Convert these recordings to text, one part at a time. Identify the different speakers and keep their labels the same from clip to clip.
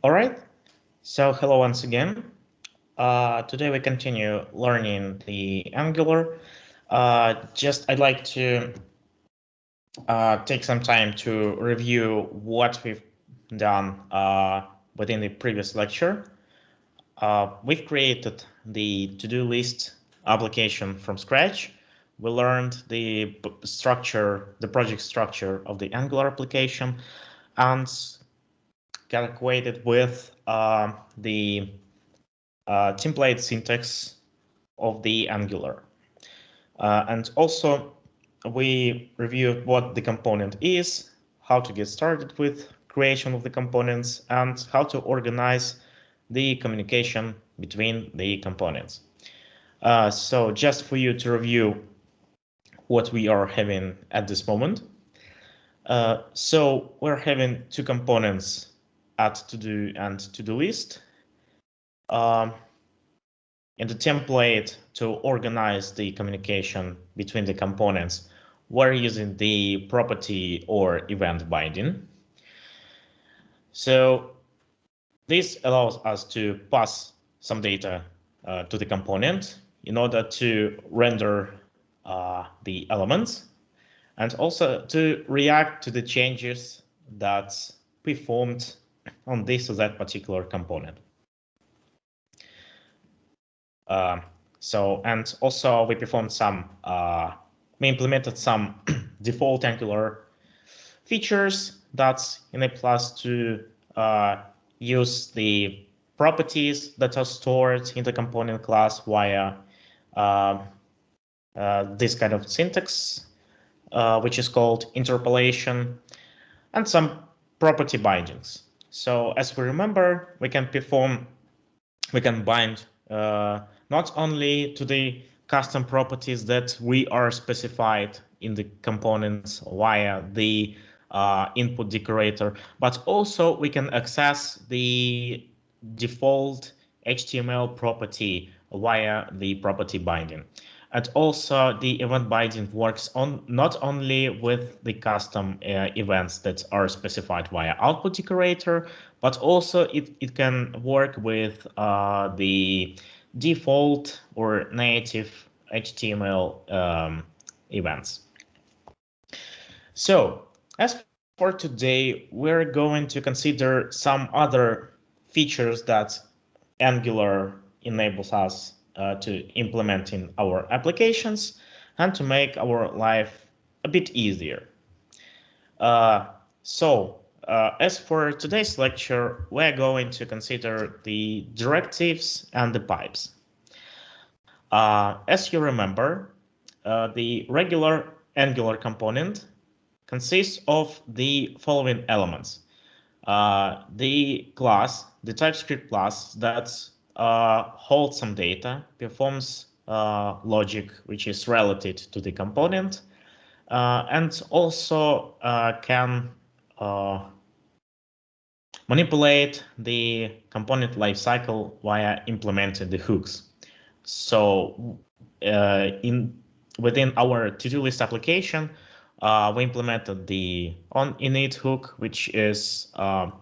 Speaker 1: All right, so hello once again. Today we continue learning the Angular. I'd like to take some time to review what we've done within the previous lecture. We've created the to-do list application from scratch. We learned the project structure of the Angular application, and calculated with the template syntax of the Angular. And also, we reviewed what the component is, how to get started with creation of the components, and how to organize the communication between the components. So just for you to review what we are having at this moment. So we're having two components at to-do and to-do list. In the template to organize the communication between the components, we're using the property or event binding. So this allows us to pass some data to the component in order to render the elements and also to react to the changes that's performed on this or that particular component. And also we performed we implemented some default Angular features that enable us to use the properties that are stored in the component class via this kind of syntax, which is called interpolation, and some property bindings. So as we remember, we can bind not only to the custom properties that we are specified in the components via the input decorator, but also we can access the default HTML property via the property binding. And also the event binding works not only with the custom events that are specified via output decorator, but also it can work with the default or native HTML events. So as for today, we're going to consider some other features that Angular enables us to implement in our applications and to make our life a bit easier. As for today's lecture, we're going to consider the directives and the pipes. As you remember, the regular Angular component consists of the following elements. The TypeScript class that holds some data, performs logic which is related to the component, and also can manipulate the component lifecycle via implementing the hooks. So within our to-do list application, we implemented the onInit hook, which is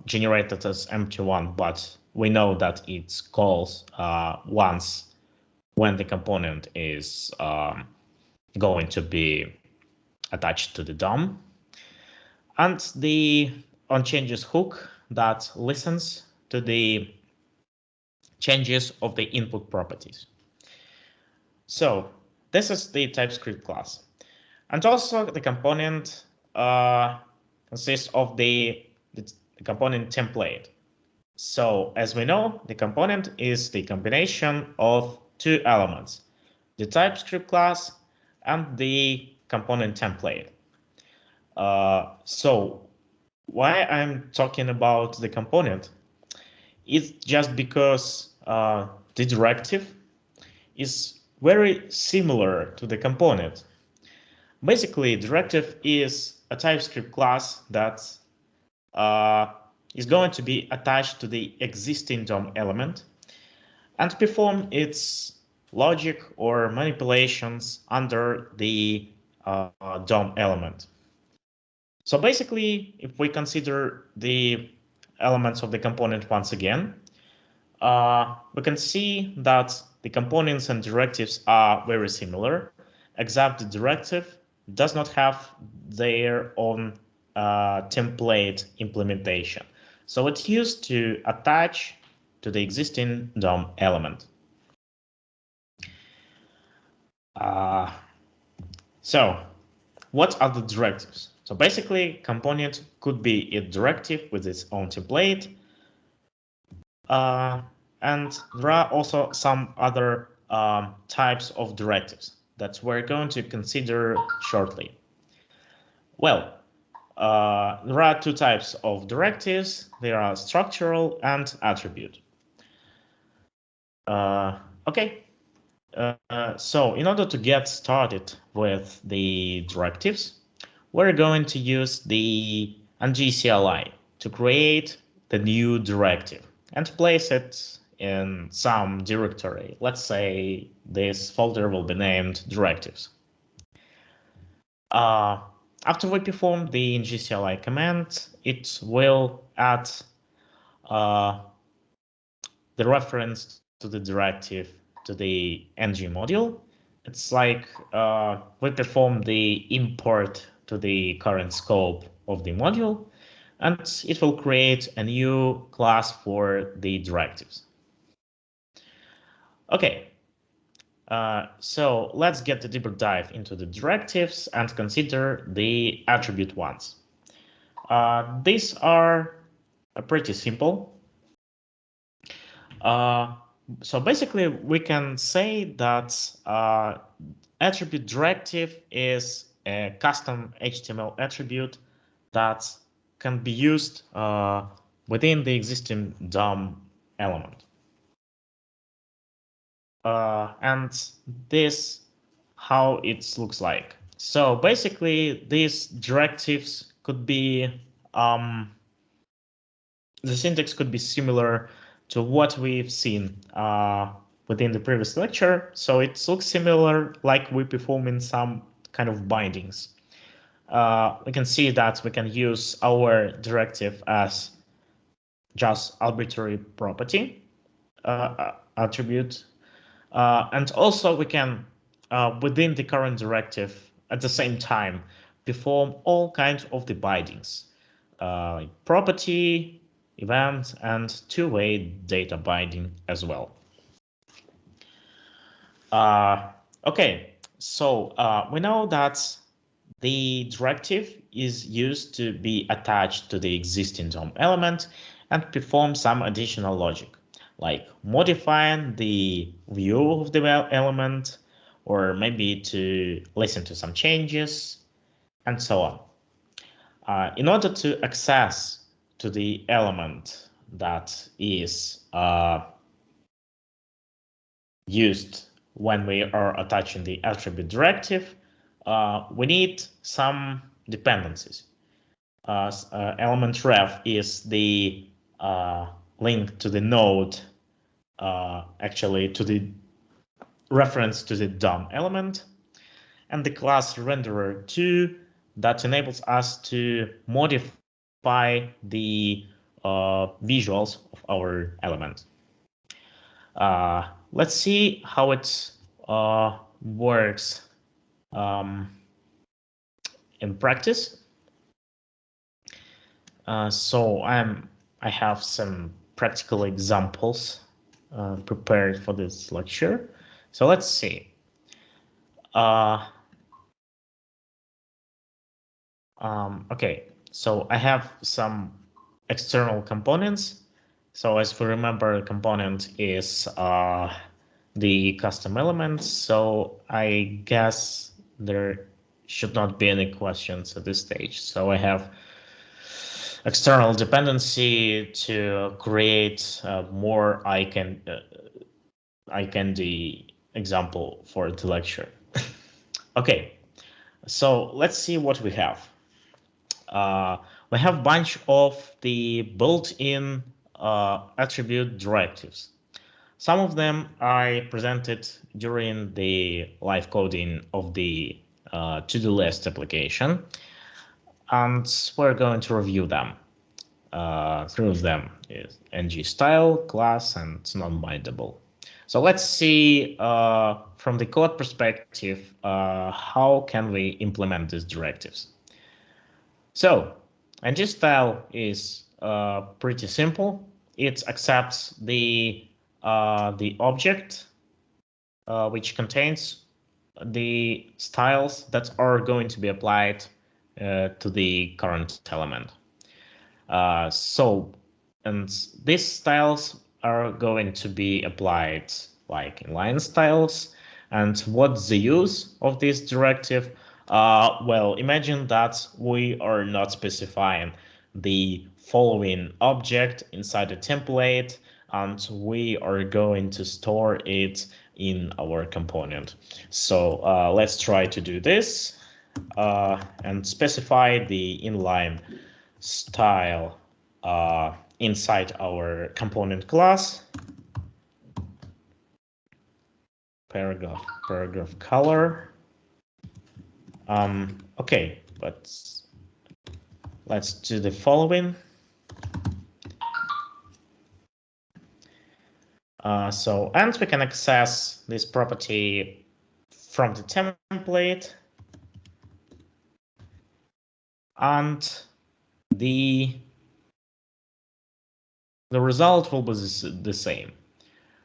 Speaker 1: generated as empty1, but we know that it calls once when the component is going to be attached to the DOM. And the onChanges hook that listens to the changes of the input properties. So this is the TypeScript class. And also the component consists of the component template. So as we know, the component is the combination of two elements, the TypeScript class and the component template. So why I'm talking about the component is just because the directive is very similar to the component. Basically, directive is a TypeScript class that is going to be attached to the existing DOM element and perform its logic or manipulations under the DOM element. So basically, if we consider the elements of the component once again, we can see that the components and directives are very similar, except the directive does not have their own template implementation. So it's used to attach to the existing DOM element. So what are the directives? So basically, component could be a directive with its own template. And there are also some other types of directives that we're going to consider shortly. Well, there are two types of directives. There are structural and attribute. Okay. So in order to get started with the directives, we're going to use the ngCLI to create the new directive and place it in some directory. Let's say this folder will be named directives. After we perform the ngCLI command, it will add the reference to the directive to the ng module. It's like we perform the import to the current scope of the module, and it will create a new class for the directives. Okay, so let's get a deeper dive into the directives and consider the attribute ones. These are pretty simple. So basically, we can say that attribute directive is a custom HTML attribute that can be used within the existing DOM element. And this how it looks like. So basically, these directives could be the syntax could be similar to what we've seen within the previous lecture. So it looks similar, like we perform in some kind of bindings. We can see that we can use our directive as just arbitrary property attribute. And also we can, within the current directive, at the same time, perform all kinds of the bindings, like property, event, and two-way data binding as well. Okay, so we know that the directive is used to be attached to the existing DOM element and perform some additional logic, like modifying the view of the element, or maybe to listen to some changes, and so on. In order to access to the element that is used when we are attaching the attribute directive, we need some dependencies. ElementRef is the link to the node, actually to the reference to the DOM element, and the class renderer2 that enables us to modify the visuals of our element. Let's see how it works in practice. So I have some practical examples prepared for this lecture. So let's see. Okay, so I have some external components. So as we remember, component is the custom element. So I guess there should not be any questions at this stage. So I have external dependency to create more eye candy example for the lecture. Okay, so let's see what we have. We have a bunch of the built-in attribute directives. Some of them I presented during the live coding of the to-do list application, and we're going to review them. three of them is ng style, class, and non-bindable. So let's see from the code perspective, how can we implement these directives? So ng style is pretty simple. It accepts the object which contains the styles that are going to be applied to the current element. And these styles are going to be applied like inline styles. And what's the use of this directive? Well, imagine that we are not specifying the following object inside a template, and we are going to store it in our component. So let's try to do this and specify the inline style inside our component class. Paragraph color. Okay, but let's do the following. And we can access this property from the template, and the result will be the same.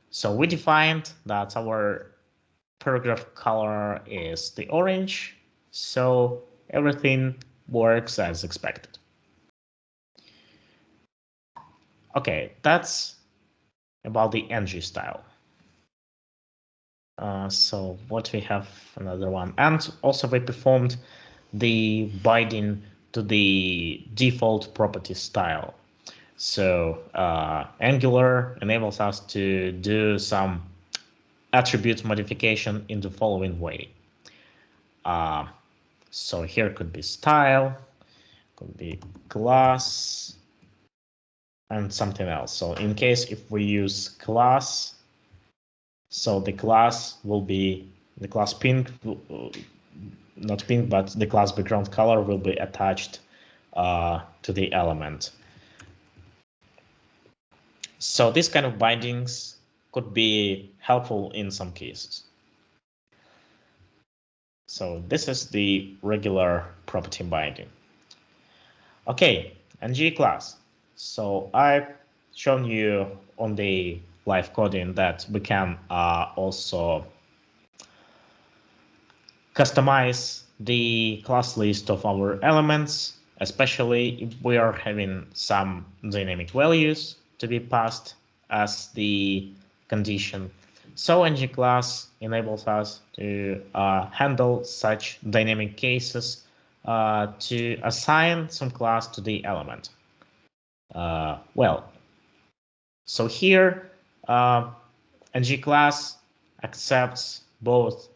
Speaker 1: So we defined that our paragraph color is the orange, so everything works as expected. Okay, that's about the ng style. So what we have, another one, and also we performed the binding to the default property style. So Angular enables us to do some attribute modification in the following way. So here could be style, could be class, and something else. So in case if we use class, so the class will be the class pink, not pink, but the class background color will be attached to the element. So this kind of bindings could be helpful in some cases. So this is the regular property binding. Okay, ng class. So I've shown you on the live coding that we can also customize the class list of our elements, especially if we are having some dynamic values to be passed as the condition. So ng class enables us to handle such dynamic cases to assign some class to the element. So here ng class accepts both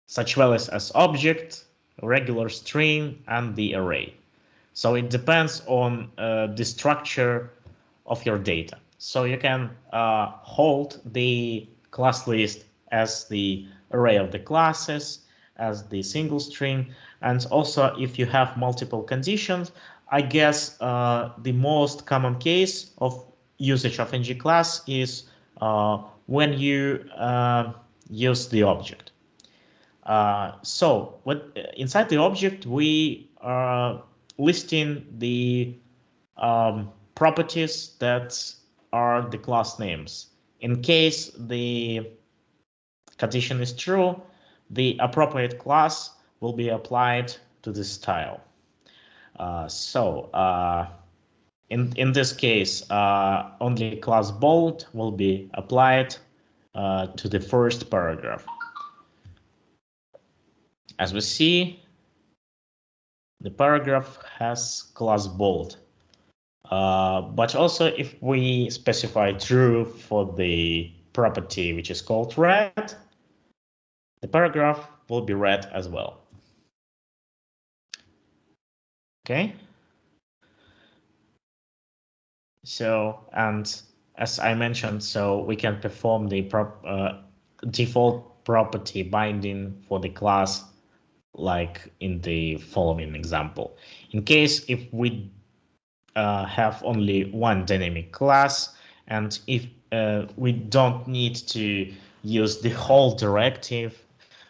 Speaker 1: such values as object, regular string, and the array. So it depends on the structure of your data. So you can hold the class list as the array of the classes, as the single string, and also if you have multiple conditions, I guess the most common case of usage of ng class is when you use the object. So inside the object, we are listing the properties that are the class names. In case the condition is true, the appropriate class will be applied to the style. In this case, only class bold will be applied to the first paragraph. As we see, the paragraph has class bold. But also if we specify true for the property which is called red, the paragraph will be red as well. Okay. So, and as I mentioned, so we can perform the default property binding for the class like in the following example. In case if we have only one dynamic class, and if we don't need to use the whole directive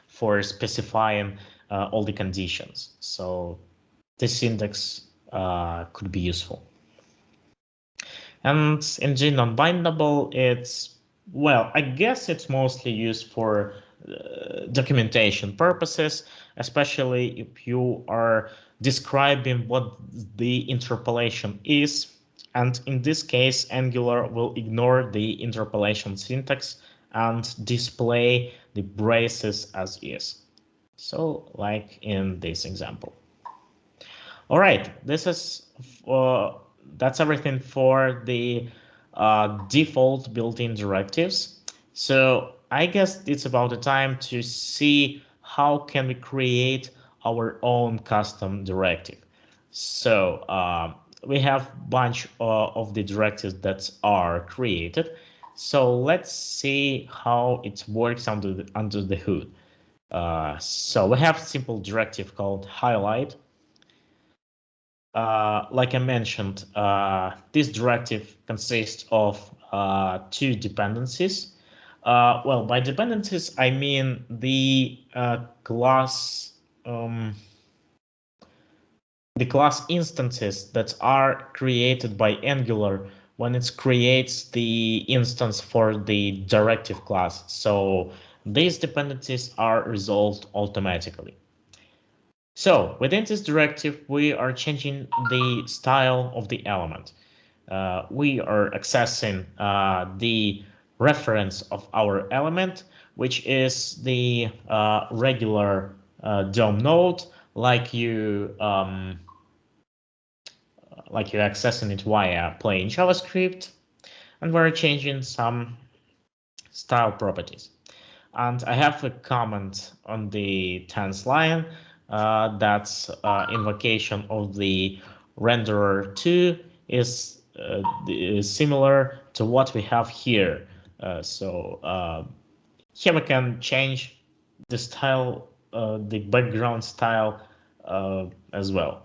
Speaker 1: for specifying all the conditions. So this syntax could be useful. And in G non-bindable, it's, well, I guess it's mostly used for documentation purposes, especially if you are describing what the interpolation is. And in this case, Angular will ignore the interpolation syntax and display the braces as is. So like in this example. All right, this is that's everything for the default built-in directives. So I guess it's about the time to see how can we create our own custom directive. So we have a bunch of the directives that are created. So let's see how it works under the hood. So we have a simple directive called highlight. Like I mentioned, this directive consists of two dependencies. Well, by dependencies, I mean the class instances that are created by Angular when it creates the instance for the directive class. So these dependencies are resolved automatically. So within this directive, we are changing the style of the element. We are accessing the reference of our element, which is the regular DOM node, like you accessing it via plain JavaScript, and we're changing some style properties. And I have a comment on the 10th line. That's invocation of the renderer 2 is similar to what we have here. Here we can change the style, the background style as well.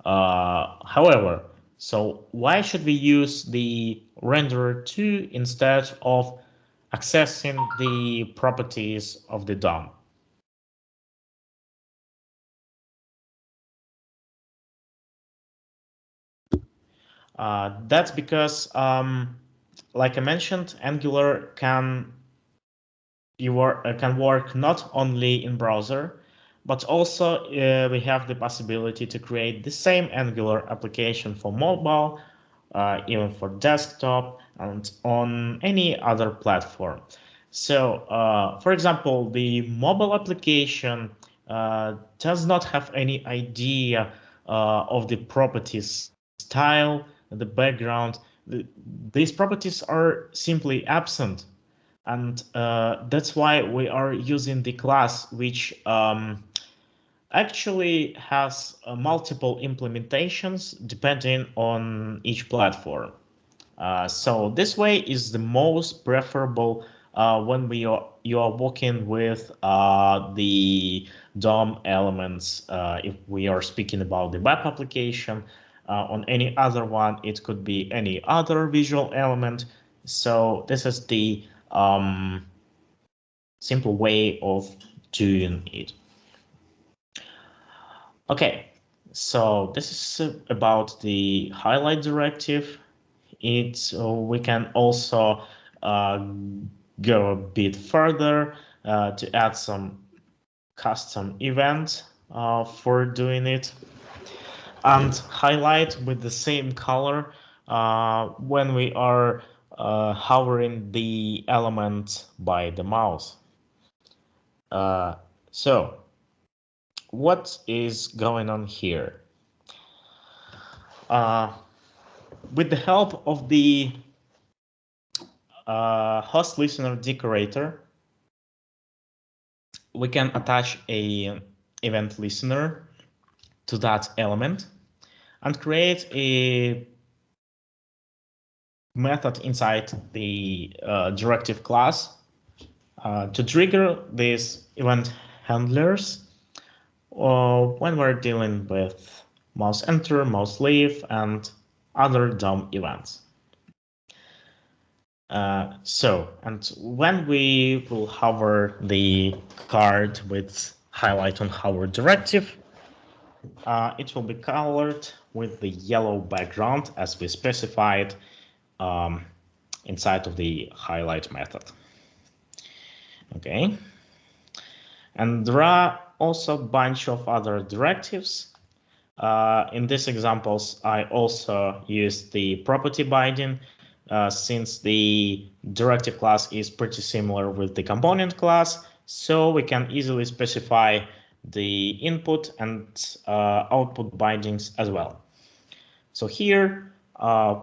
Speaker 1: However, so why should we use the renderer 2 instead of accessing the properties of the DOM? That's because, like I mentioned, Angular can work not only in browser, but also we have the possibility to create the same Angular application for mobile, even for desktop, and on any other platform. So, for example, the mobile application does not have any idea of the properties style, the background. These properties are simply absent. And that's why we are using the class, which actually has multiple implementations depending on each platform. So this way is the most preferable when you are working with the DOM elements. If we are speaking about the web application, on any other one, it could be any other visual element. So this is the simple way of doing it. Okay, so this is about the highlight directive. We can also go a bit further to add some custom events for doing it, and highlight with the same color when we are hovering the element by the mouse. So what is going on here? With the help of the host listener decorator, we can attach a event listener to that element and create a method inside the directive class to trigger these event handlers when we're dealing with mouse enter, mouse leave, and other DOM events. And when we will hover the card with highlight on hover directive, it will be colored with the yellow background as we specified inside of the highlight method. Okay. And there are also a bunch of other directives. In these examples, I also use the property binding since the directive class is pretty similar with the component class, so we can easily specify the input and output bindings as well. So here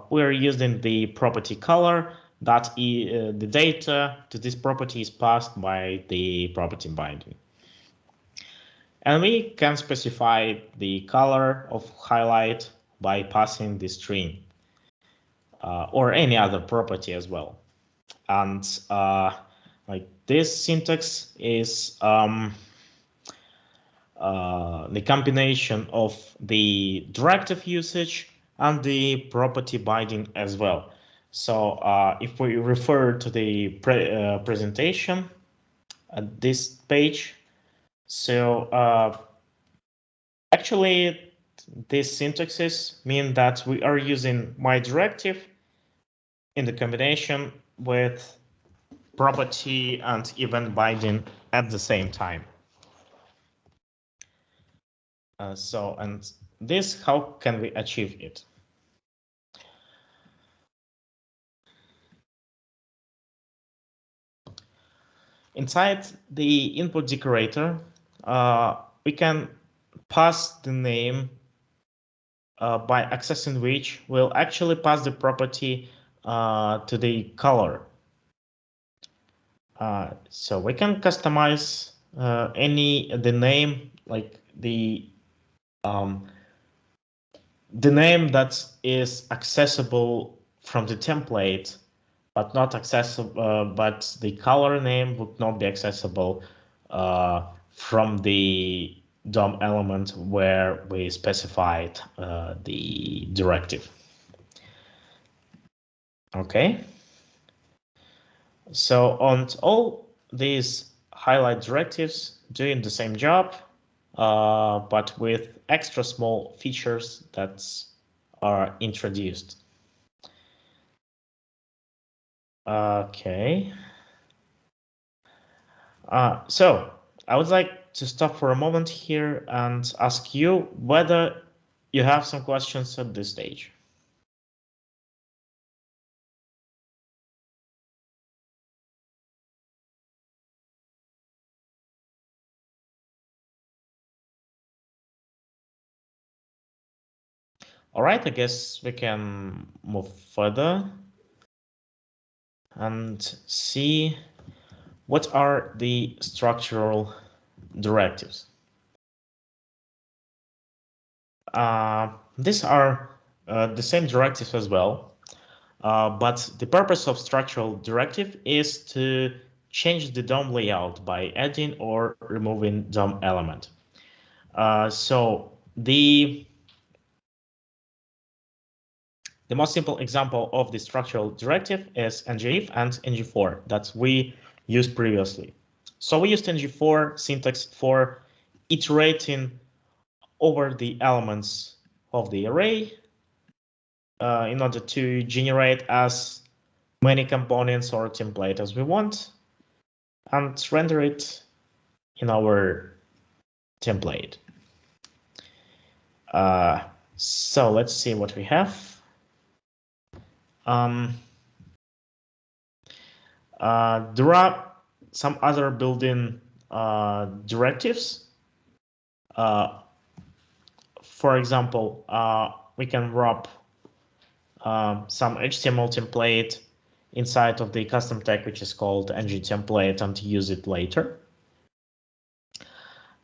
Speaker 1: we're using the property color that the data to this property is passed by the property binding. And we can specify the color of highlight by passing the string or any other property as well. And like this syntax is the combination of the directive usage and the property binding as well. So if we refer to the presentation at this page, so actually these syntaxes mean that we are using my directive in the combination with property and event binding at the same time. And this, how can we achieve it? Inside the input decorator, we can pass the name by accessing which we'll actually pass the property to the color. So we can customize the name, like the name that is accessible from the template, but not accessible. But the color name would not be accessible from the DOM element where we specified the directive. Okay. So on all these highlight directives doing the same job, but with extra small features that are introduced. Okay. So I would like to stop for a moment here and ask you whether you have some questions at this stage. All right, I guess we can move further and see what are the structural directives. These are the same directives as well, but the purpose of structural directive is to change the DOM layout by adding or removing DOM element. So the most simple example of the structural directive is ngIf and ngFor that we used previously. So we used ngFor syntax for iterating over the elements of the array in order to generate as many components or template as we want and render it in our template. So let's see what we have. There are some other built-in directives. For example, we can wrap some HTML template inside of the custom tag, which is called ng template, and use it later.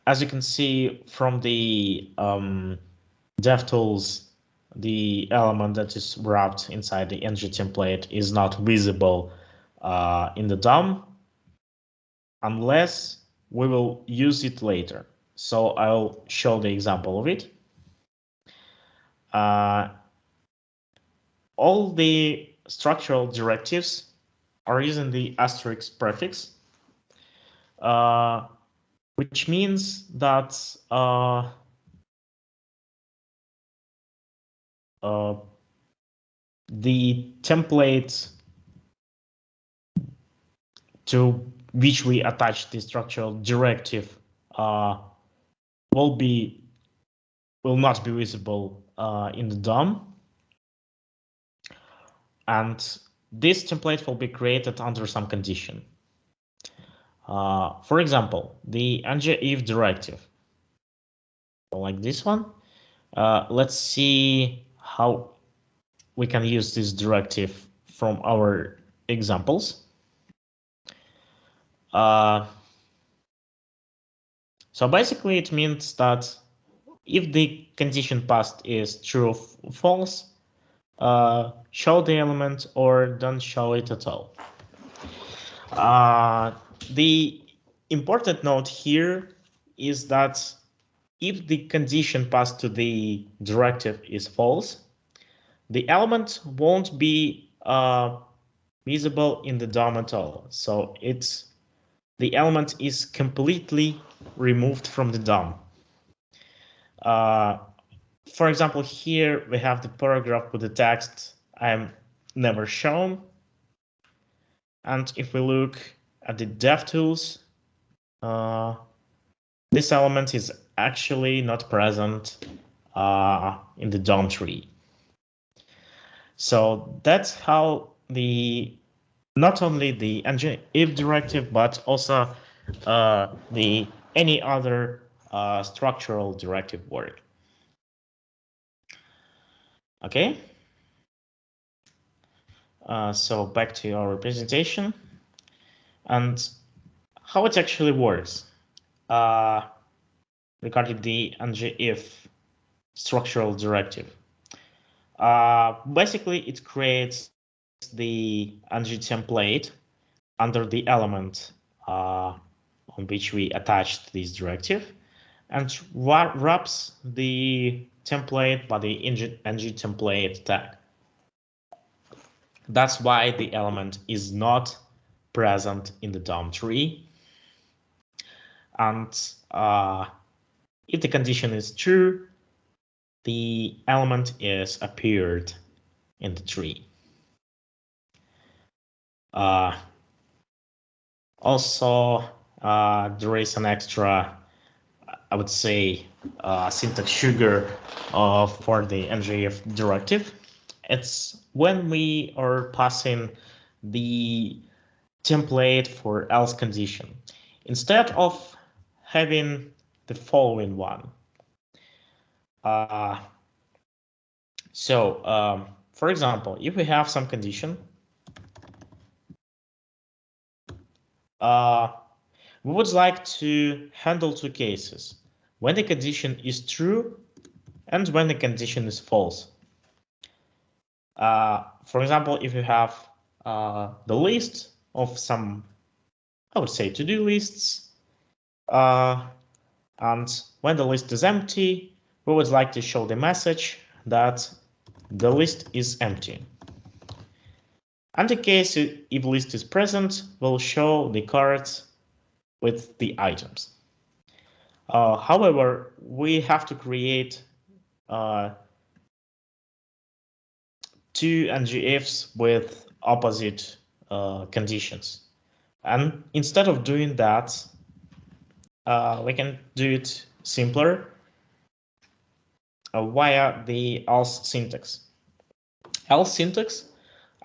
Speaker 1: As you can see from the DevTools, the element that is wrapped inside the ng template is not visible in the DOM unless we will use it later. So I'll show the example of it. all the structural directives are using the asterisk prefix, which means that the template to which we attach the structural directive will not be visible in the DOM, and this template will be created under some condition. For example, the if directive, like this one. Let's see how we can use this directive from our examples. So basically it means that if the condition passed is true or false, show the element or don't show it at all. The important note here is that if the condition passed to the directive is false, the element won't be visible in the DOM at all. So the element is completely removed from the DOM. For example, here we have the paragraph with the text I'm never shown. And if we look at the DevTools, this element is actually not present in the DOM tree. So that's how not only the if directive, but also any other structural directive work. Okay. So back to our presentation and how it actually works regarding the if structural directive. Basically, it creates the ng template under the element on which we attached this directive and wraps the template by the ng template tag. That's why the element is not present in the DOM tree. And if the condition is true, the element is appeared in the tree. Also, there is an extra, I would say, syntax sugar for the if directive. It's when we are passing the template for else condition. Instead of having the following one. For example, if we have some condition, we would like to handle two cases, when the condition is true and when the condition is false. For example, if you have the list of some, I would say, to-do lists, and when the list is empty, we would like to show the message that the list is empty. And in case if list is present, we'll show the cards with the items. However, we have to create two ngIfs with opposite conditions. And instead of doing that, we can do it simpler via the else syntax. Else syntax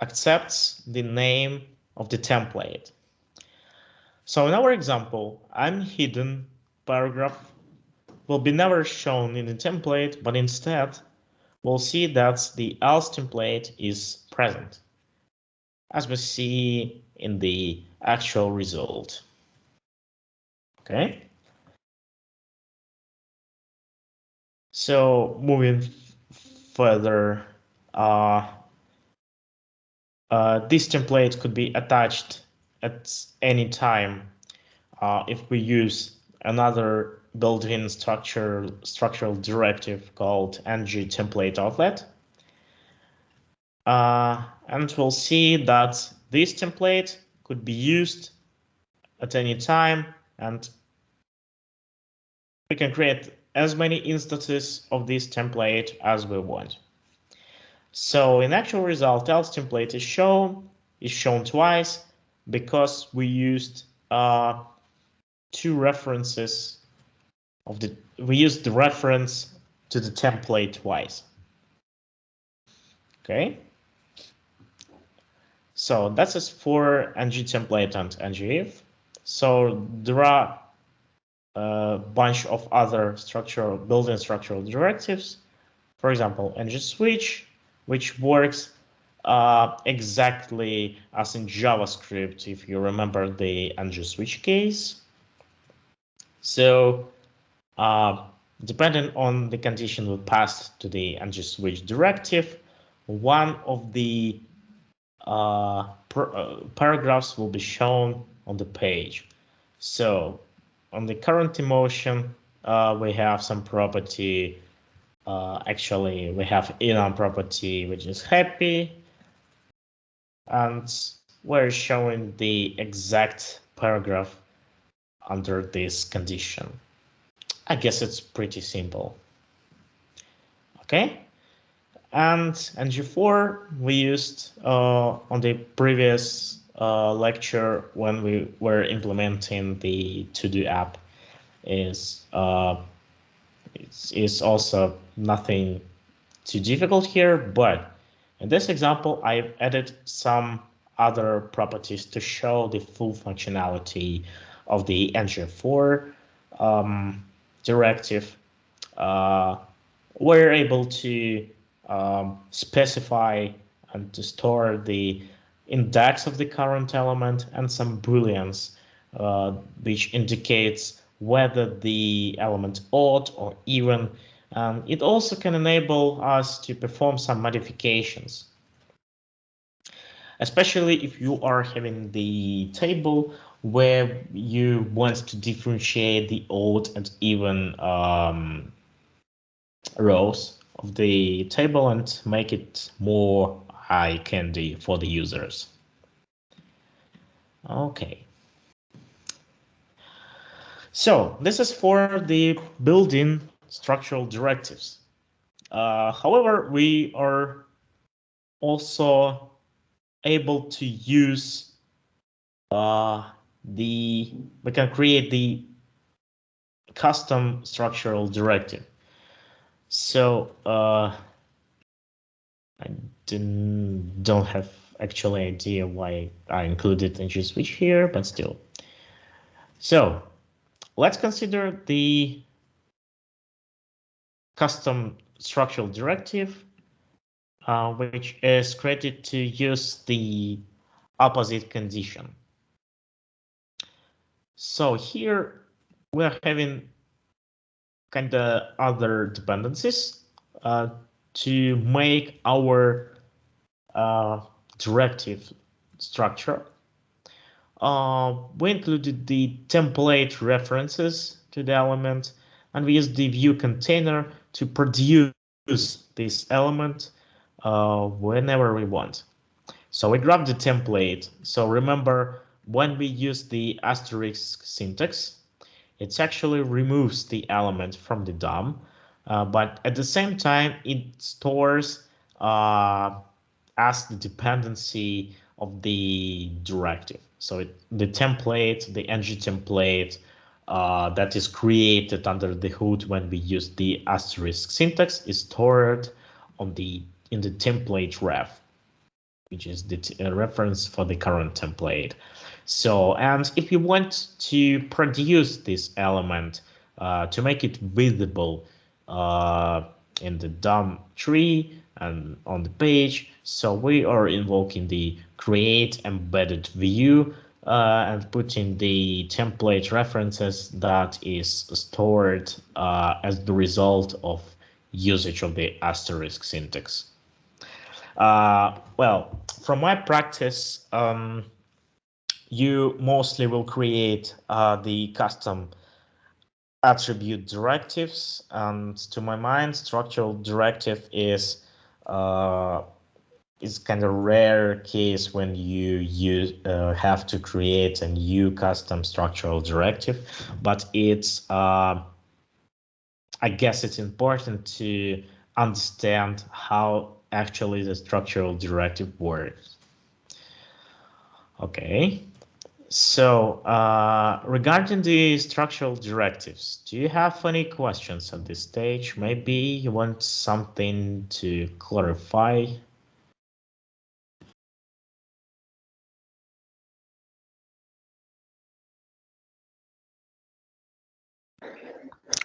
Speaker 1: accepts the name of the template. So in our example, I'm hidden paragraph will be never shown in the template, but instead we'll see that the else template is present, as we see in the actual result. Okay. So moving further, this template could be attached at any time if we use another built-in structural directive called ng template outlet. And we'll see that this template could be used at any time, and we can create as many instances of this template as we want. So in actual result, else template is shown twice because we used two references we used the reference to the template twice. Okay. So that's just for ng template and ngIf. So there are a bunch of other built-in structural directives. For example, ng switch, which works exactly as in JavaScript, if you remember the ng switch case. So depending on the condition we passed to the ng switch directive, one of the paragraphs will be shown on the page. So on the current emotion, we have some property. Actually, we have enum property, which is happy. And we're showing the exact paragraph under this condition. I guess it's pretty simple. Okay. And ng4 we used on the previous lecture when we were implementing the TODO app is also nothing too difficult here, but in this example I've added some other properties to show the full functionality of the ng4 directive. We're able to specify and to store the index of the current element and some booleans, which indicates whether the element odd or even. It also can enable us to perform some modifications, especially if you are having the table where you want to differentiate the odd and even rows of the table and make it more eye candy for the users. Okay. So this is for the built-in structural directives. However, we are also able to use we can create the custom structural directive. So I don't have actually idea why I included ng switch here, but still. So let's consider the custom structural directive, which is created to use the opposite condition. So here we're having kind of other dependencies to make our directive structure. We included the template references to the element, and we used the view container to produce this element whenever we want. So we grab the template. So remember, when we use the asterisk syntax, it actually removes the element from the DOM, but at the same time, it stores as the dependency of the directive. So the template, the ng template that is created under the hood when we use the asterisk syntax is stored in the template ref, which is the reference for the current template. So, and if you want to produce this element to make it visible in the DOM tree and on the page, so we are invoking the create embedded view and putting the template references that is stored as the result of usage of the asterisk syntax. Well, from my practice, you mostly will create the custom attribute directives, and to my mind, structural directive is it's kind of rare case when you have to create a new custom structural directive, but it's I guess it's important to understand how actually the structural directive works. Okay, so regarding the structural directives, do you have any questions at this stage? Maybe you want something to clarify?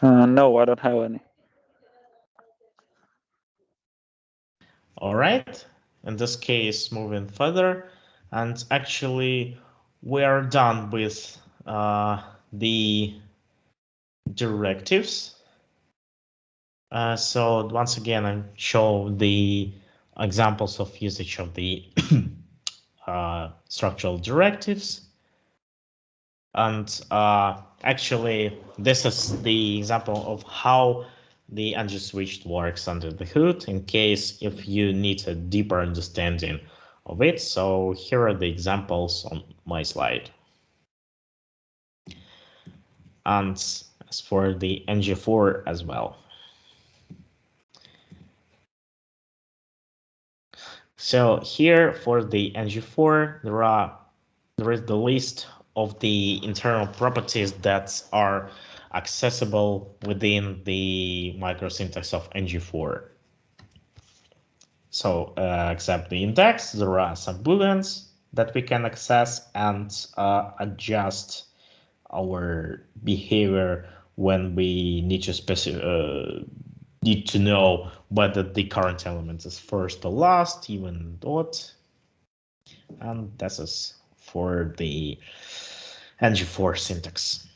Speaker 2: No, I don't have any.
Speaker 1: All right, in this case, moving further, and actually we're done with the directives. So once again, I show the examples of usage of the structural directives. And actually, this is the example of how the ng switch works under the hood in case if you need a deeper understanding of it. So here are the examples on my slide. And as for the ng4 as well. So here for the ng4, there is the list of the internal properties that are accessible within the microsyntax of ng4. So except the index, there are some booleans that we can access and adjust our behavior when we need to know whether the current element is first or last, even dot. And this is for the ng4 syntax.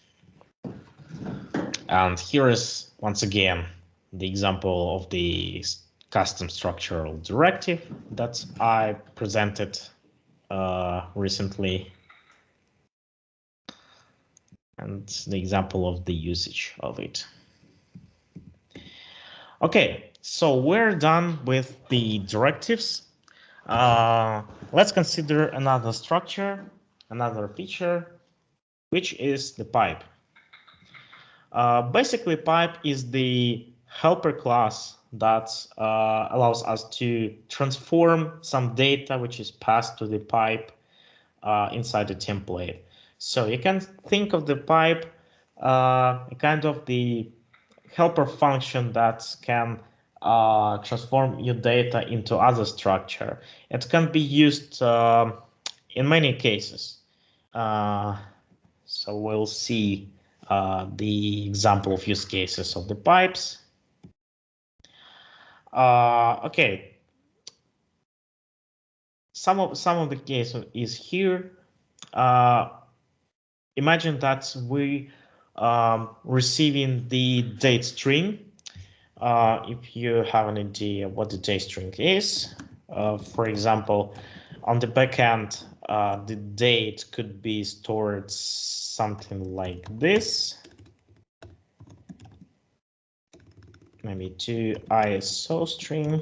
Speaker 1: And here is once again the example of the custom structural directive that I presented recently, and the example of the usage of it. Okay, so we're done with the directives. Let's consider another structure, another feature, which is the pipe. Basically, pipe is the helper class that allows us to transform some data which is passed to the pipe inside the template. So you can think of the pipe kind of the helper function that can transform your data into other structure. It can be used in many cases. So we'll see the example of use cases of the pipes. Okay. Some of the cases is here. Imagine that we receiving the date string. If you have an idea what the date string is, for example, on the backend, the date could be stored something like this. Maybe to ISO string.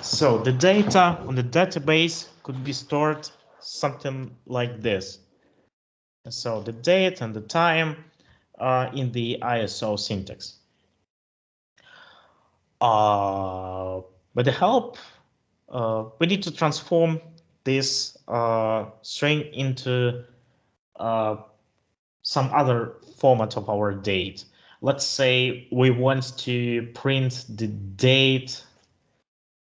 Speaker 1: So the data on the database could be stored something like this. So the date and the time in the ISO syntax. With the help, we need to transform this string into some other format of our date. Let's say we want to print the date,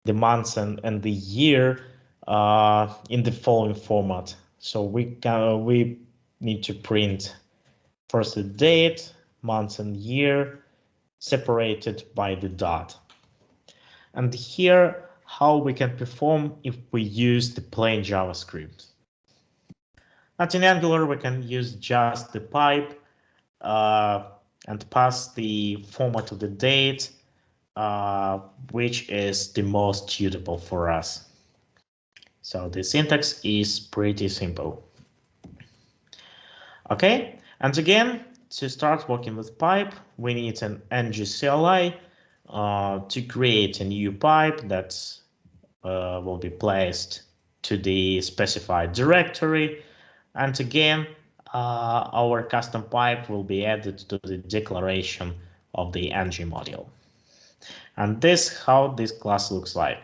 Speaker 1: the months, and the year in the following format. So we need to print first the date, month, and year separated by the dot. And here, how we can perform if we use the plain JavaScript. Now in Angular, we can use just the pipe and pass the format of the date, which is the most suitable for us. So the syntax is pretty simple. Okay, and again, to start working with pipe, we need an ng CLI to create a new pipe that will be placed to the specified directory. And again, our custom pipe will be added to the declaration of the ng module. And this how this class looks like.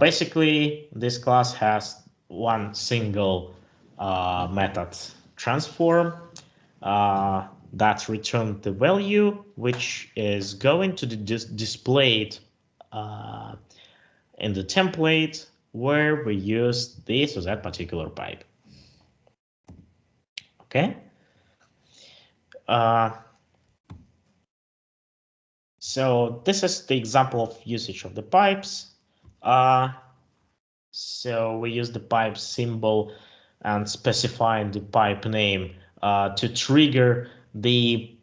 Speaker 1: Basically, this class has one single method transform that returns the value, which is going to be displayed in the template where we use this or that particular pipe. Okay. So this is the example of usage of the pipes. So we use the pipe symbol and specifying the pipe name to trigger the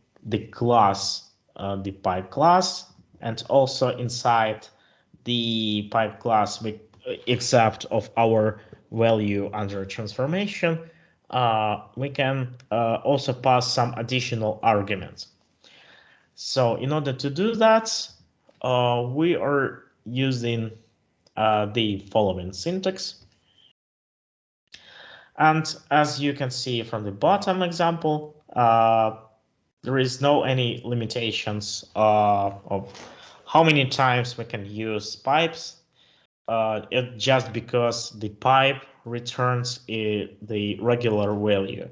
Speaker 1: class, the pipe class, and also inside the pipe class, except of our value under transformation, we can also pass some additional arguments. So in order to do that, we are using the following syntax. And as you can see from the bottom example, there is no any limitations of how many times we can use pipes. Just because the pipe returns the regular value.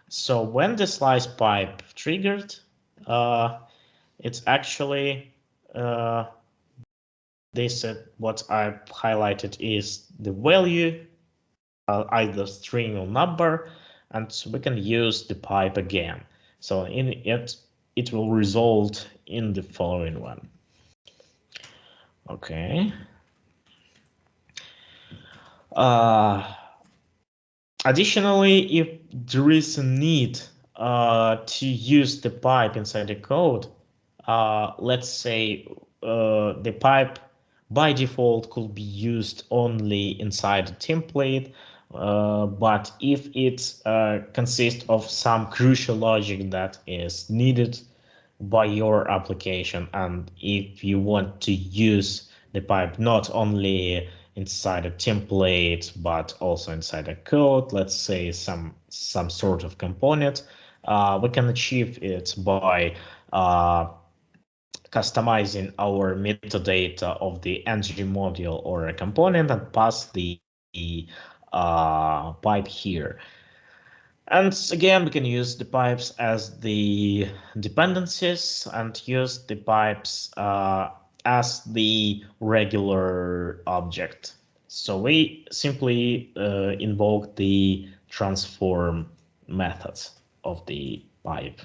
Speaker 1: So when the slice pipe triggered, it's actually what I've highlighted is the value, either string or number, and we can use the pipe again. So in it will result in the following one. Okay. Additionally, if there is a need to use the pipe inside the code, let's say the pipe by default could be used only inside the template, but if it consists of some crucial logic that is needed by your application, and if you want to use the pipe not only inside a template but also inside a code, let's say some sort of component, we can achieve it by customizing our metadata of the ng module or a component and pass the pipe here. And again, we can use the pipes as the dependencies and use the pipes as the regular object. So we simply invoke the transform methods of the pipe.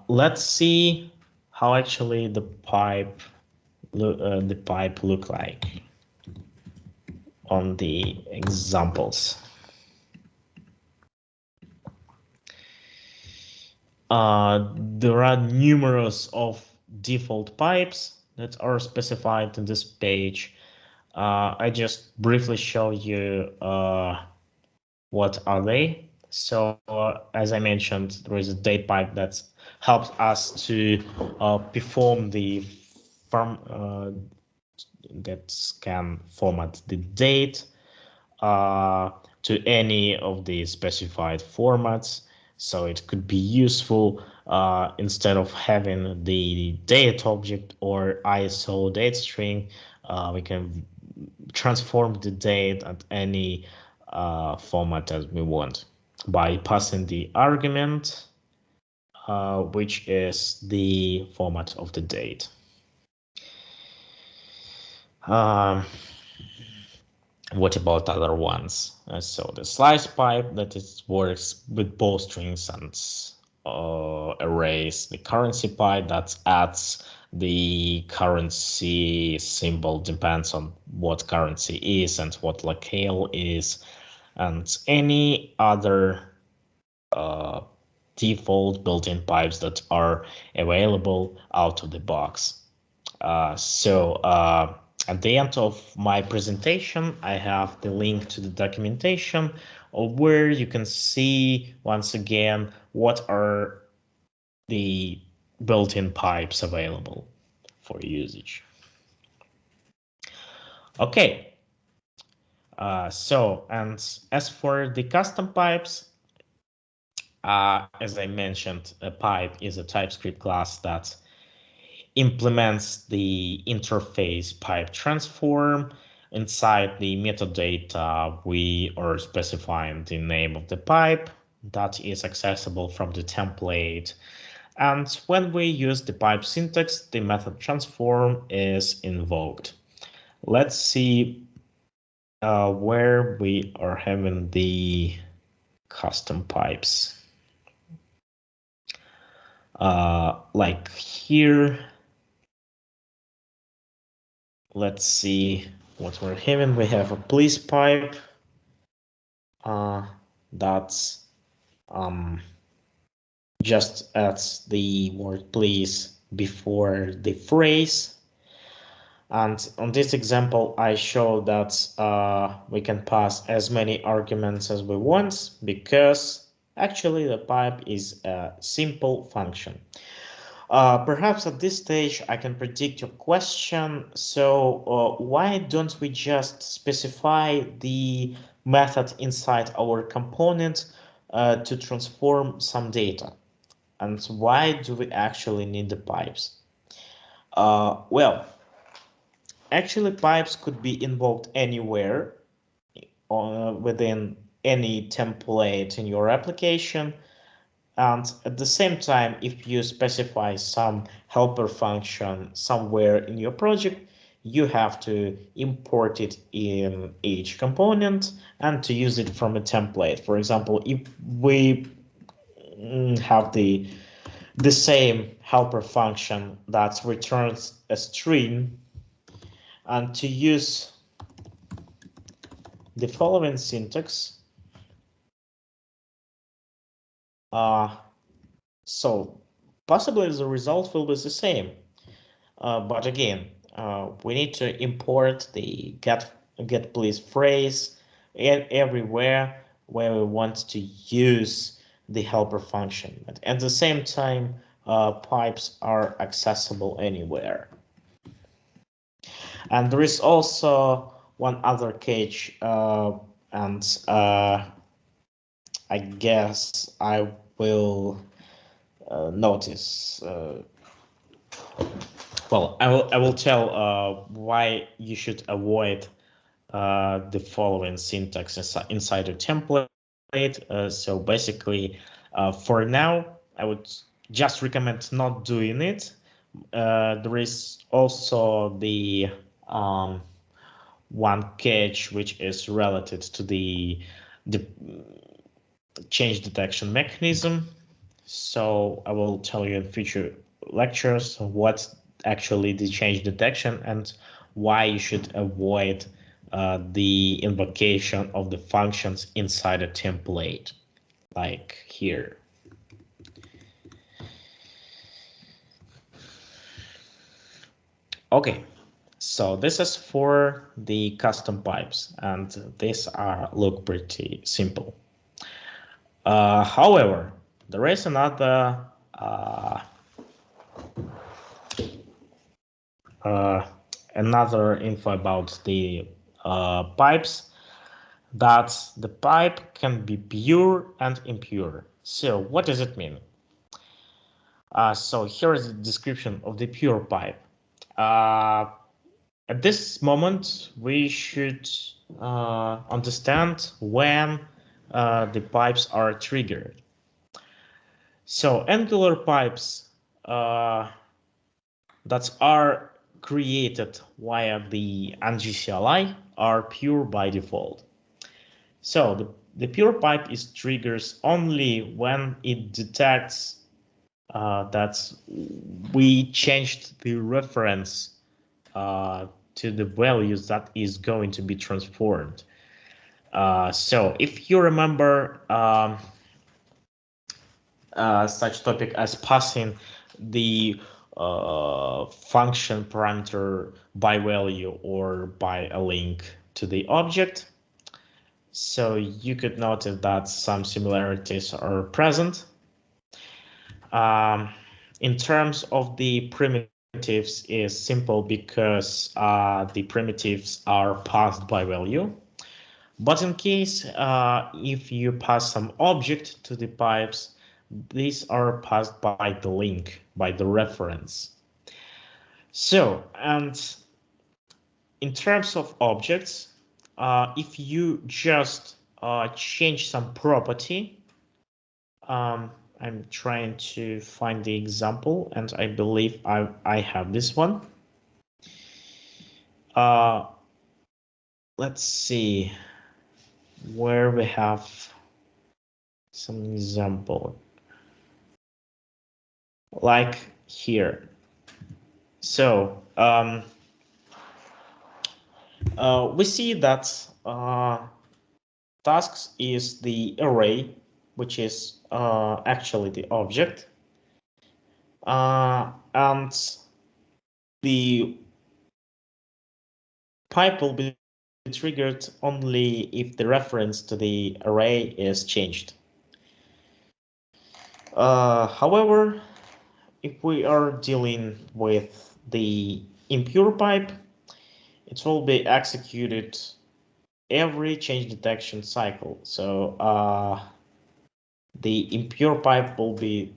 Speaker 1: Let's see how actually the pipe look like on the examples. There are numerous of default pipes that are specified in this page. I just briefly show you what are they. So as I mentioned, there is a date pipe that helps us to perform the that can format the date to any of the specified formats. So it could be useful instead of having the date object or ISO date string, we can transform the date at any format as we want by passing the argument, which is the format of the date. What about other ones? So the slice pipe that works with both strings and arrays. The currency pipe that adds the currency symbol, depends on what currency is and what locale is, and any other default built-in pipes that are available out of the box. At the end of my presentation, I have the link to the documentation where you can see once again what are the built-in pipes available for usage. Okay. And as for the custom pipes, as I mentioned, a pipe is a TypeScript class that implements the interface pipe transform. Inside the metadata, we are specifying the name of the pipe that is accessible from the template. And when we use the pipe syntax, the method transform is invoked. Let's see where we are having the custom pipes. Like here, let's see what we're having. We have a please pipe that's just adds the word please before the phrase. And on this example, I show that we can pass as many arguments as we want because actually the pipe is a simple function. Perhaps at this stage I can predict your question. So why don't we just specify the method inside our component to transform some data? And why do we actually need the pipes? Well, actually pipes could be invoked anywhere within any template in your application. And at the same time, if you specify some helper function somewhere in your project, you have to import it in each component and to use it from a template. For example, if we have the same helper function that returns a string, and to use the following syntax, so possibly the result will be the same. But again, we need to import the get please phrase everywhere where we want to use the helper function. But at the same time, pipes are accessible anywhere. And there is also one other cage, and I guess I will notice. Well, I will tell why you should avoid the following syntax inside a template. So basically, for now, I would just recommend not doing it. There is also the one catch which is related to the change detection mechanism. So I will tell you in future lectures what's actually the change detection and why you should avoid the invocation of the functions inside a template, like here. Okay, so this is for the custom pipes, and these look pretty simple. However, there is another info about the pipes, that the pipe can be pure and impure. So what does it mean? So here is the description of the pure pipe. At this moment, we should understand when the pipes are triggered. So Angular pipes that are created via the ngCli are pure by default. So the pure pipe is triggers only when it detects that we changed the reference to the values that is going to be transformed. So if you remember such topic as passing the function parameter by value or by a link to the object, so you could notice that some similarities are present. In terms of the primitive primitives is simple because the primitives are passed by value. But in case if you pass some object to the pipes, these are passed by the link, by the reference. So, and in terms of objects, if you just change some property, I'm trying to find the example, and I believe I have this one. Let's see where we have some example, like here. So we see that tasks is the array, which is actually the object, and the pipe will be triggered only if the reference to the array is changed. However, if we are dealing with the impure pipe, it will be executed every change detection cycle. So the impure pipe will be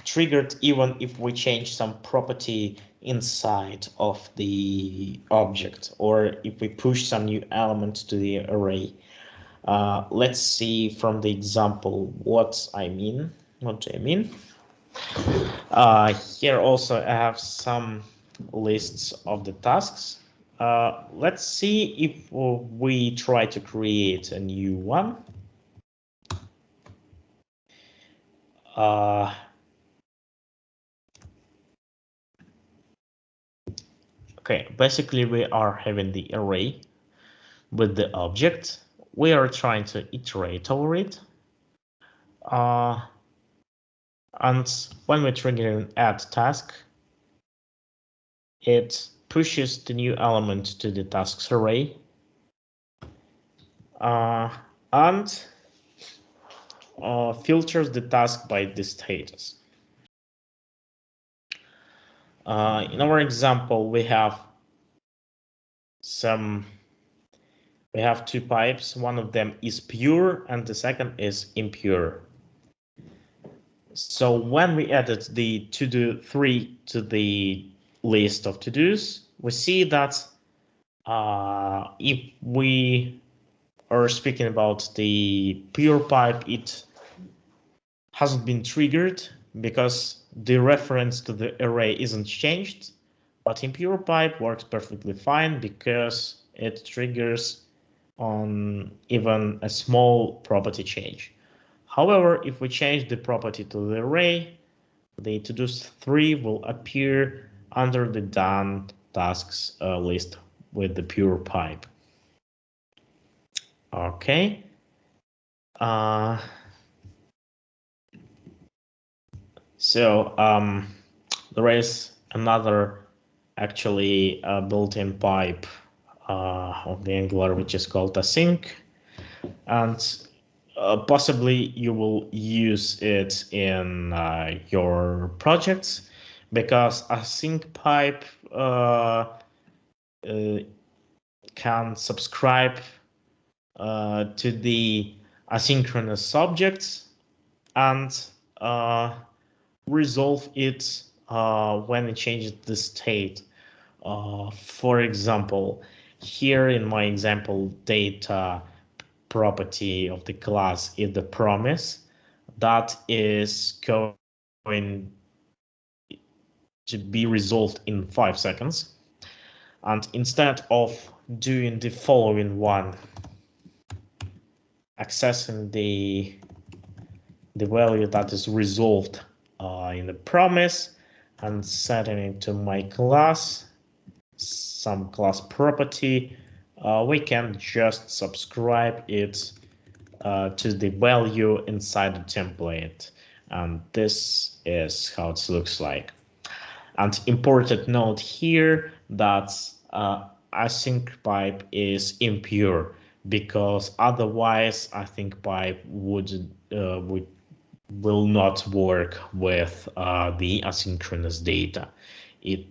Speaker 1: triggered even if we change some property inside of the object, or if we push some new element to the array. Let's see from the example what I mean. What do I mean? Here also I have some lists of the tasks. Let's see if we try to create a new one. Okay, basically we are having the array with the object. We are trying to iterate over it. And when we trigger an add task, it pushes the new element to the tasks array. And filters the task by the status. In our example, we have two pipes. One of them is pure and the second is impure. So when we added the to-do 3 to the list of to-dos, we see that if we are speaking about the pure pipe, it hasn't been triggered because the reference to the array isn't changed, but impure pipe works perfectly fine because it triggers on even a small property change. However, if we change the property to the array, the to-dos 3 will appear under the done tasks list with the pure pipe. Okay. So there is another actually built-in pipe of the Angular which is called async, and possibly you will use it in your projects because async pipe can subscribe to the asynchronous objects and resolve it when it changes the state. For example, here in my example, data property of the class is the promise that is going to be resolved in 5 seconds. And instead of doing the following one, accessing the value that is resolved in the promise and setting it to my class, some class property, we can just subscribe it to the value inside the template. And this is how it looks like. And important note here that async pipe is impure because otherwise async pipe will not work with the asynchronous data. it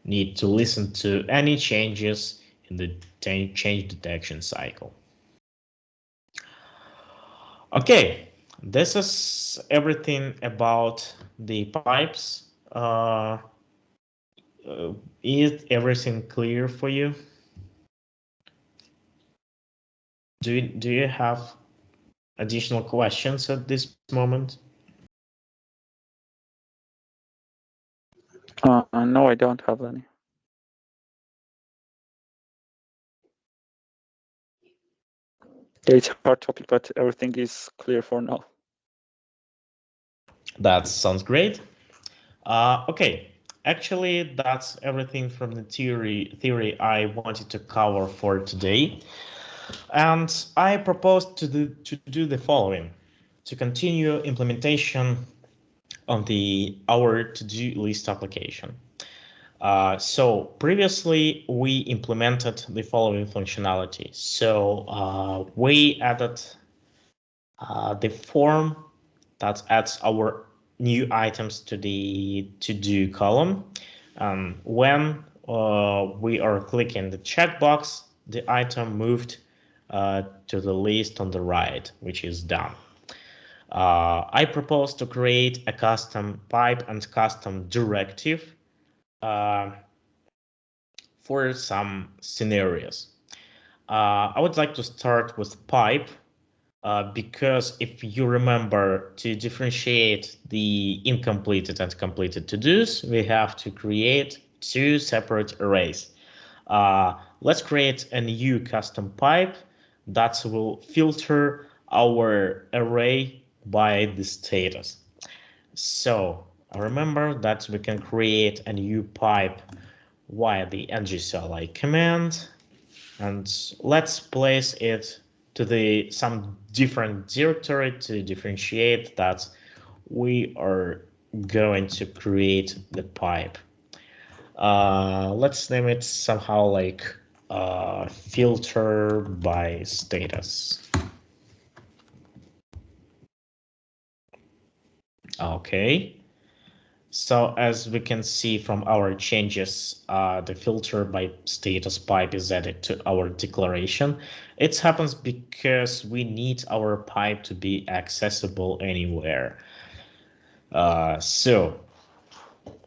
Speaker 1: needs to listen to any changes in the change detection cycle. Okay, this is everything about the pipes. Is everything clear for you? Do you have additional questions at this moment?
Speaker 2: No, I don't have any. It's a hard topic, but everything is clear for now.
Speaker 1: That sounds great. Okay, actually, that's everything from the theory I wanted to cover for today. And I propose to do the following: to continue implementation on our to-do list application. So previously we implemented the following functionality. So we added the form that adds our new items to the to-do column. When we are clicking the checkbox, the item moved to the list on the right, which is done. I propose to create a custom pipe and custom directive for some scenarios. I would like to start with pipe because if you remember, to differentiate the incompleted and completed to-dos, we have to create two separate arrays. Let's create a new custom pipe that will filter our array by the status. So remember that we can create a new pipe via the ngCli command, and let's place it to some different directory to differentiate that we are going to create the pipe. Let's name it somehow like filter by status. Okay. So as we can see from our changes, the filter by status pipe is added to our declaration. It happens because we need our pipe to be accessible anywhere. So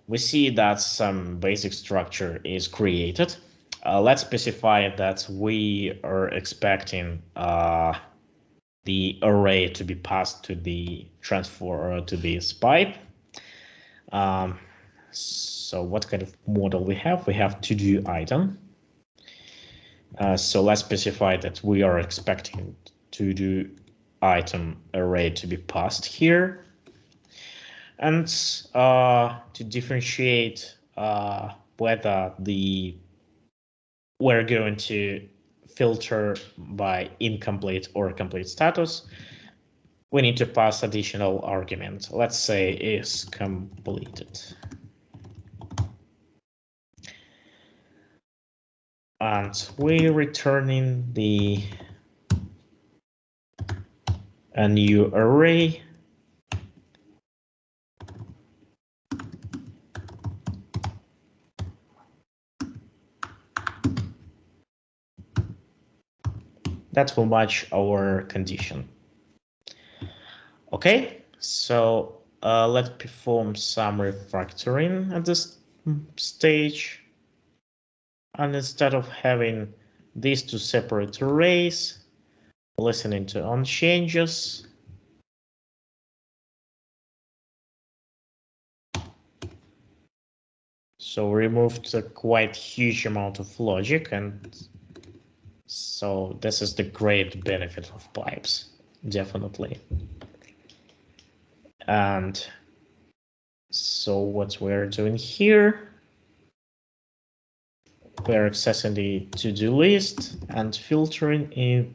Speaker 1: we see that some basic structure is created. Let's specify that we are expecting the array to be passed to the transfer to this pipe. So what kind of model we have? We have to-do item. So let's specify that we are expecting to-do item array to be passed here. And to differentiate whether we're going to filter by incomplete or complete status, we need to pass additional argument. Let's say is completed. And we're returning a new array. That will match our condition. Okay, so let's perform some refactoring at this stage. And instead of having these two separate arrays, listening to on changes, so we removed a quite huge amount of logic, and so this is the great benefit of pipes, definitely. And so what we're doing here, we're accessing the to-do list and filtering it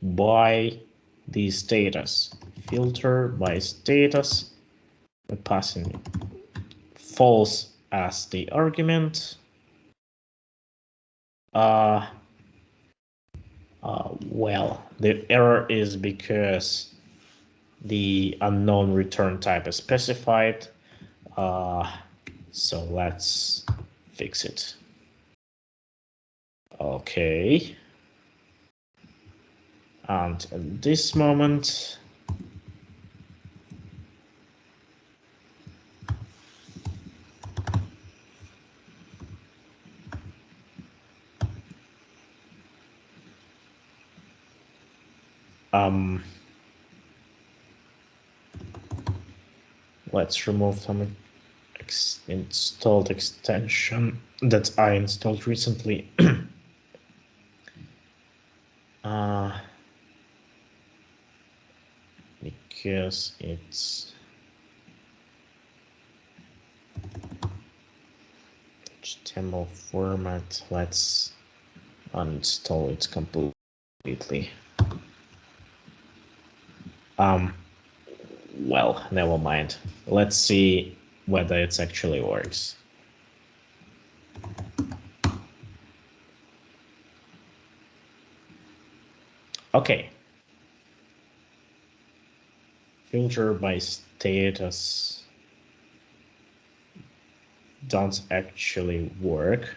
Speaker 1: by the status. Filter by status, we're passing false as the argument. Well, the error is because the unknown return type is specified. So let's fix it. Okay. And at this moment, let's remove some installed extension that I installed recently. Because it's HTML format. Let's uninstall it completely. Well, never mind. Let's see whether it actually works. Okay. Filter by status don't actually work.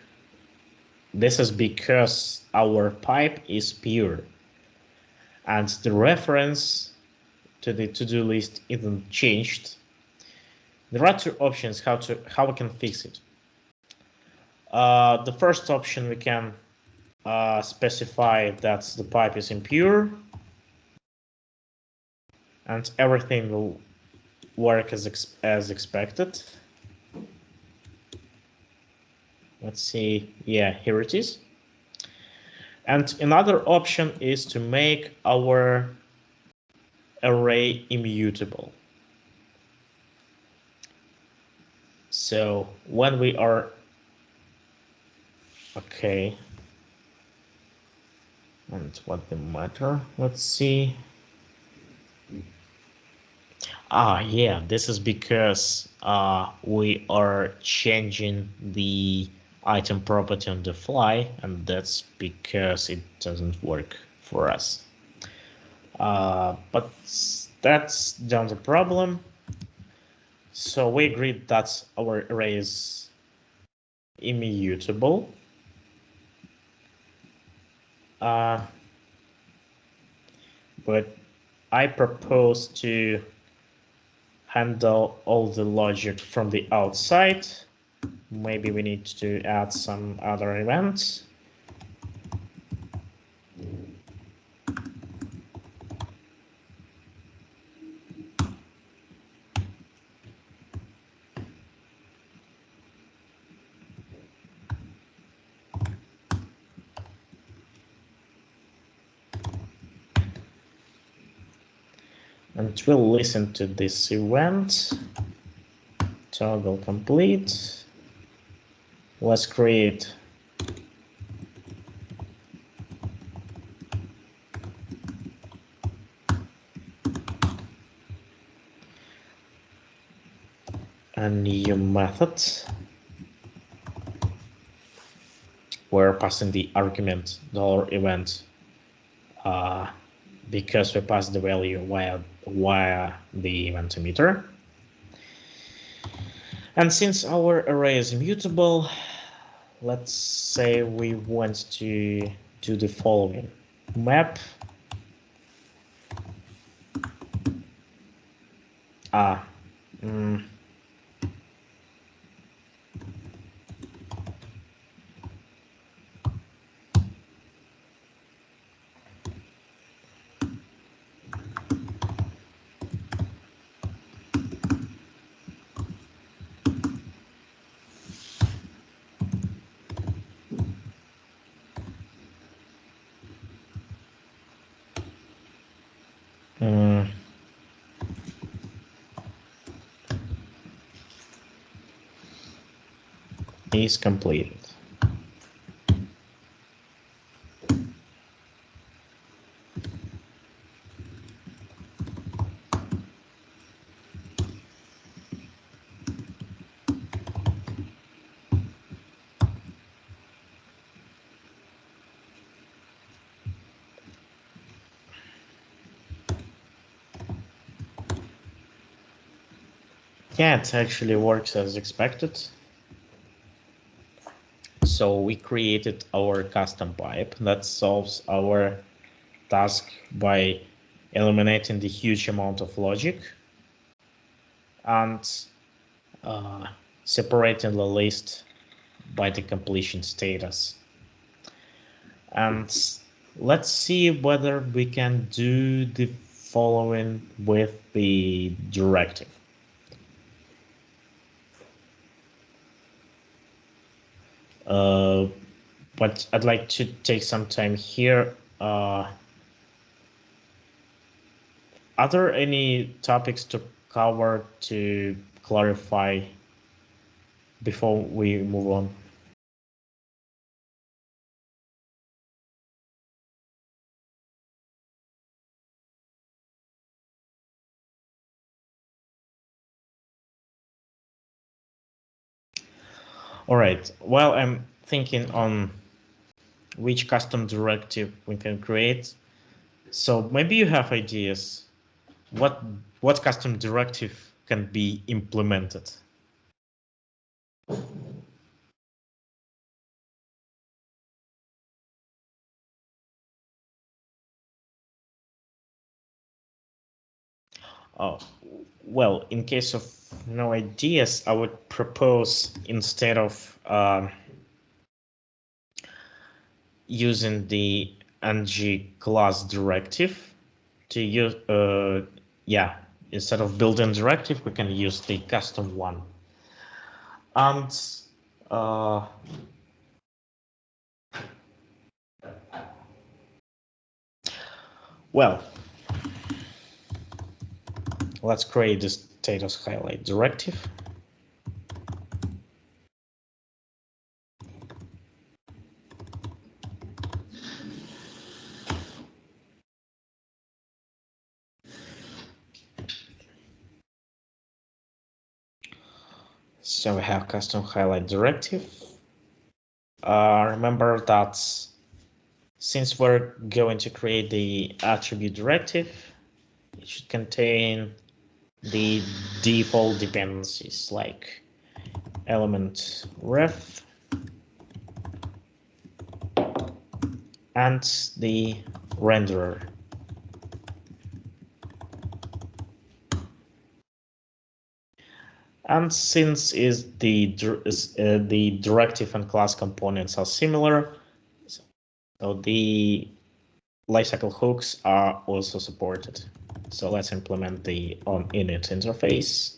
Speaker 1: This is because our pipe is pure and the reference to the to-do list isn't changed. There are two options how we can fix it. The first option, we can specify that the pipe is impure and everything will work as expected. Let's see. Yeah, here it is. And another option is to make our array immutable. So when we are okay, and what the matter? Let's see. Yeah, this is because we are changing the item property on the fly, and that's because it doesn't work for us. But that's not the problem. So we agreed that our array is immutable. But I propose to handle all the logic from the outside. Maybe we need to add some other events. And we'll listen to this event. Toggle complete. Let's create a new method. We're passing the argument $event because we pass the value via the event emitter. And since our array is immutable, let's say we want to do the following. Map is completed. Yeah, it actually works as expected. So we created our custom pipe that solves our task by eliminating the huge amount of logic and separating the list by the completion status. And let's see whether we can do the following with the directive. But I'd like to take some time here. Are there any topics to cover to clarify before we move on? All right. Well, I'm thinking on which custom directive we can create. So maybe you have ideas. What custom directive can be implemented? Oh, well, in case of no ideas, I would propose instead of using the ng class directive to use, instead of built-in directive, we can use the custom one. And well, let's create this status highlight directive. So we have custom highlight directive. Remember that since we're going to create the attribute directive, it should contain the default dependencies like ElementRef and the renderer. And since the directive and class components are similar, so the lifecycle hooks are also supported. So let's implement the onInit interface.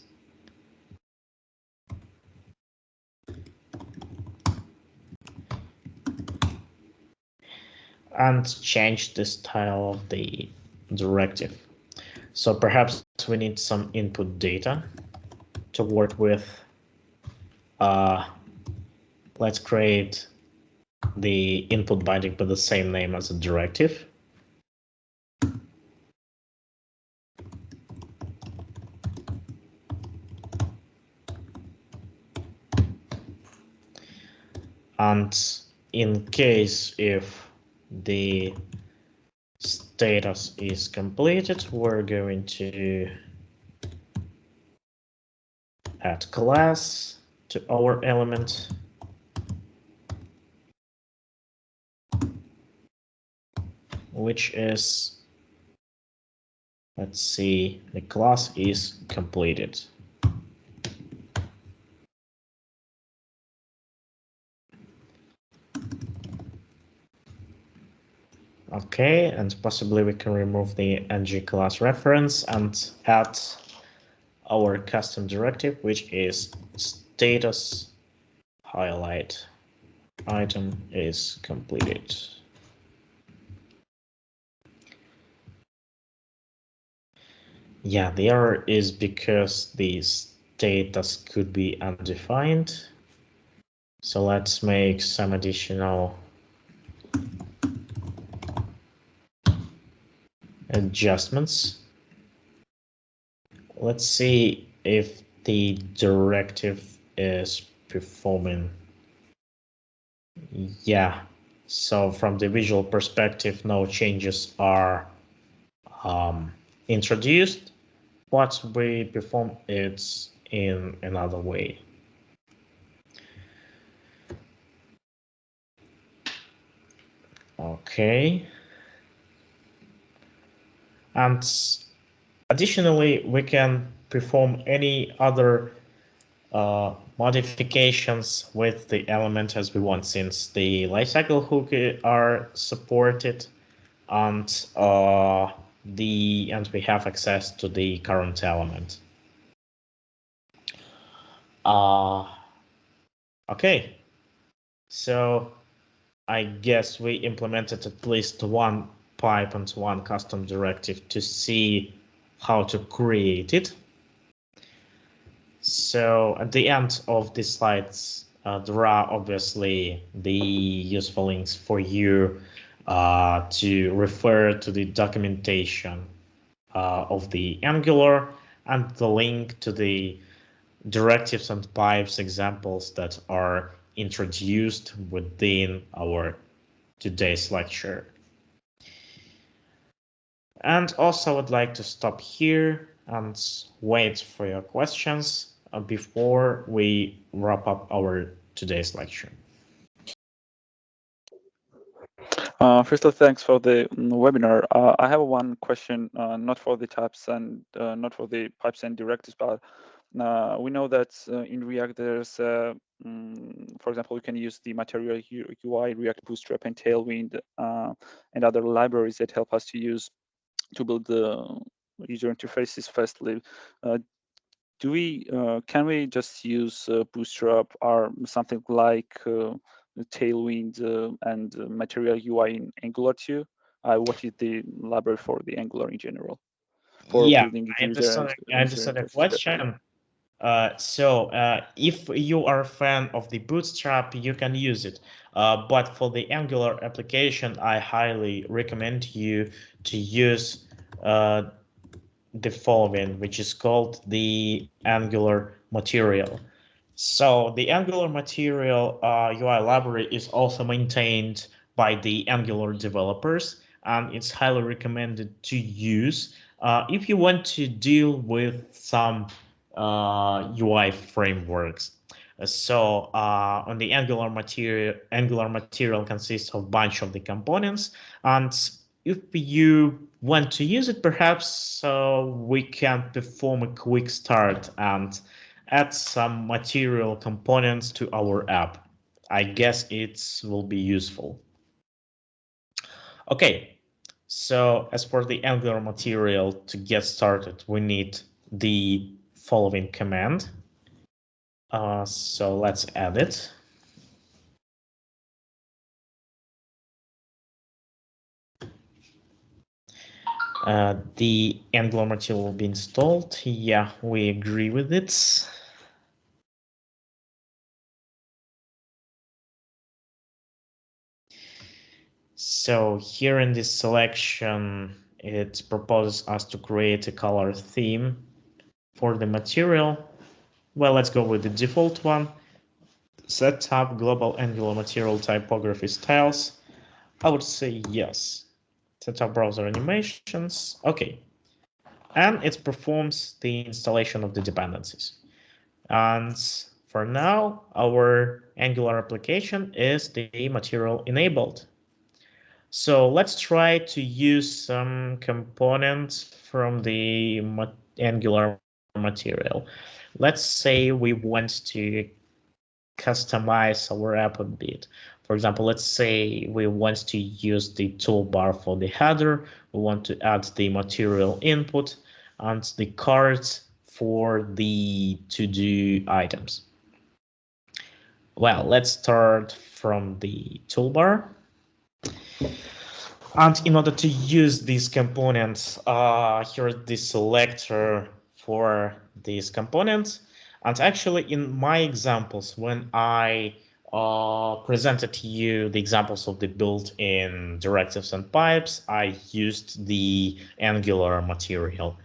Speaker 1: And change the style of the directive. So perhaps we need some input data to work with. Let's create the input binding with the same name as the directive. And in case if the status is completed, we're going to add class to our element. Which is, let's see, the class is completed. Okay, and possibly we can remove the ng class reference and add our custom directive, which is status highlight item is completed. Yeah, the error is because the status could be undefined. So let's make some additional adjustments. Let's see if the directive is performing. Yeah, so from the visual perspective, no changes are introduced, but we perform it in another way. Okay. And additionally, we can perform any other modifications with the element as we want, since the lifecycle hook are supported, and we have access to the current element. Okay, so I guess we implemented at least one pipe and one custom directive to see how to create it. So at the end of the slides, there are obviously the useful links for you to refer to the documentation of the Angular, and the link to the directives and pipes examples that are introduced within our today's lecture. And also I would like to stop here and wait for your questions before we wrap up our today's lecture.
Speaker 2: First of all, thanks for the webinar. I have one question, not for the types and not for the pipes and directives, but we know that in React there's, for example, you can use the material UI, React Bootstrap, and Tailwind, and other libraries that help us to build the user interfaces fastly. Can we just use Bootstrap or something like Tailwind and Material UI in Angular too? What is the library for the Angular in general for building
Speaker 1: I
Speaker 2: user
Speaker 1: understand the
Speaker 2: interfaces fastly?
Speaker 1: question. If you are a fan of the Bootstrap, you can use it. But for the Angular application, I highly recommend you to use the following, which is called the Angular material. So the Angular material UI library is also maintained by the Angular developers, and it's highly recommended to use if you want to deal with some UI frameworks. So on the Angular material consists of a bunch of the components, and if you want to use it, perhaps we can perform a quick start and add some material components to our app. I guess it will be useful. Okay, so as for the Angular material, to get started, we need the following command. So let's add it. The Angular material will be installed. Yeah, we agree with it. So here in this selection, it proposes us to create a color theme for the material. Well, let's go with the default one. Set up global Angular material typography styles. I would say yes. Set up browser animations. Okay. And it performs the installation of the dependencies. And for now, our Angular application is the material enabled. So let's try to use some components from the Angular material. Let's say we want to customize our app a bit. For example, let's say we want to use the toolbar for the header. We want to add the material input and the cards for the to-do items. Well, let's start from the toolbar. And in order to use these components, here's the selector for these components. And actually, in my examples, when I presented to you the examples of the built-in directives and pipes, I used the Angular material.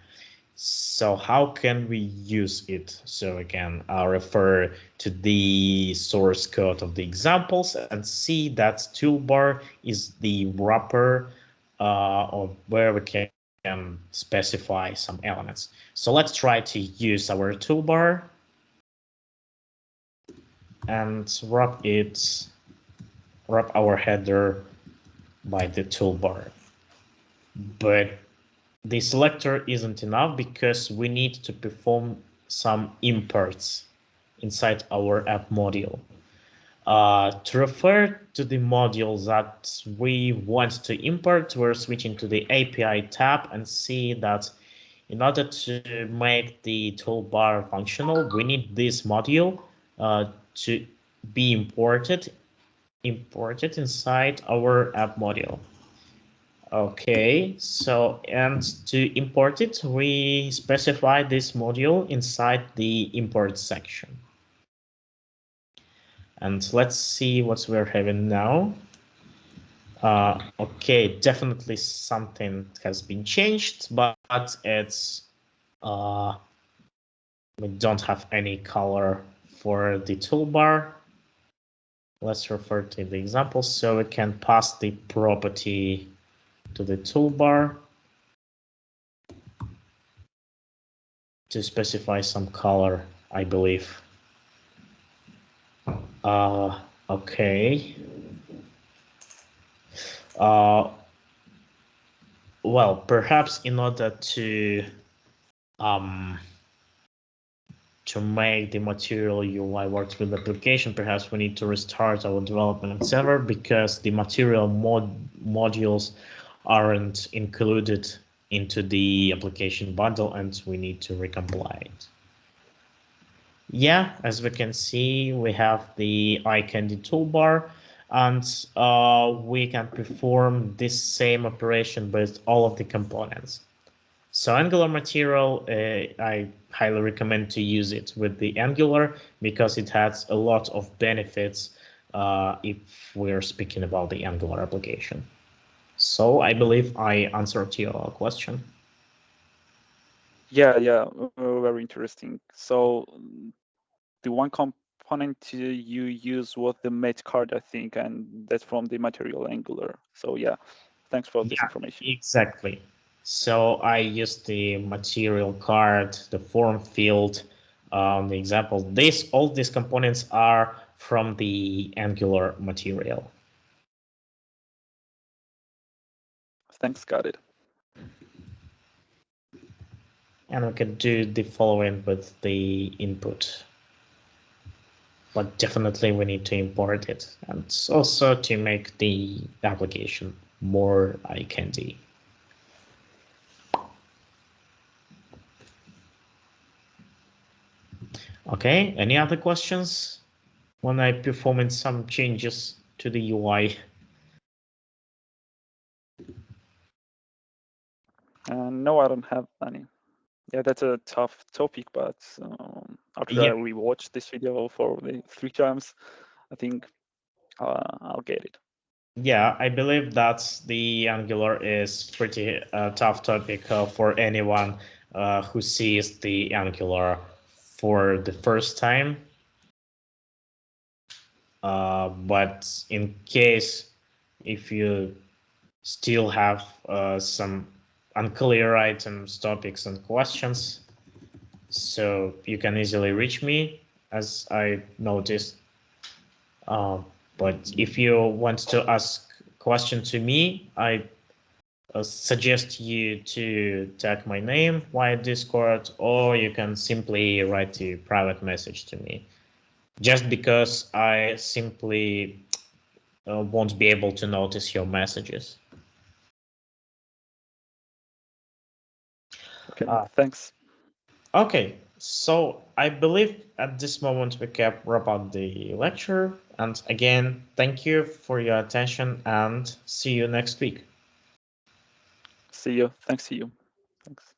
Speaker 1: So how can we use it? So we can refer to the source code of the examples and see that toolbar is the wrapper of where we can specify some elements. So let's try to use our toolbar and wrap our header by the toolbar. But the selector isn't enough because we need to perform some imports inside our app module. To refer to the module that we want to import, we're switching to the API tab and see that in order to make the toolbar functional, we need this module to be imported inside our app module. Okay, so and to import it, we specify this module inside the import section. And let's see what we're having now. Okay, definitely something has been changed, but it's we don't have any color for the toolbar. Let's refer to the example so we can pass the property to the toolbar to specify some color, I believe. Okay. Well, perhaps in order to make the material UI work with the application, perhaps we need to restart our development server because the material modules aren't included into the application bundle and we need to recompile it. Yeah, as we can see, we have the eye candy toolbar and we can perform this same operation with all of the components. So Angular material, I highly recommend to use it with the Angular because it has a lot of benefits if we're speaking about the Angular application. So I believe I answered your question.
Speaker 2: Yeah, very interesting. So the one component you use was the mate card, I think, and that's from the material Angular. So yeah, thanks for this information.
Speaker 1: Exactly. So I used the material card, the form field, the example. All these components are from the Angular material.
Speaker 2: Thanks, got it.
Speaker 1: And we can do the following with the input. But definitely we need to import it and also to make the application more eye candy. Okay, any other questions when I performing some changes to the UI?
Speaker 2: No, I don't have any. Yeah, that's a tough topic, but after I rewatched this video for the 3 times, I think I'll get it.
Speaker 1: Yeah, I believe that the Angular is pretty tough topic for anyone who sees the Angular for the first time. But in case if you still have some unclear items, topics, and questions, so you can easily reach me, as I noticed. But if you want to ask question to me, I suggest you to tag my name via Discord, or you can simply write a private message to me. Just because I simply won't be able to notice your messages.
Speaker 2: Okay, thanks.
Speaker 1: Okay, so I believe at this moment we can wrap up the lecture. And again, thank you for your attention and see you next week.
Speaker 2: See you. Thanks. See you. Thanks.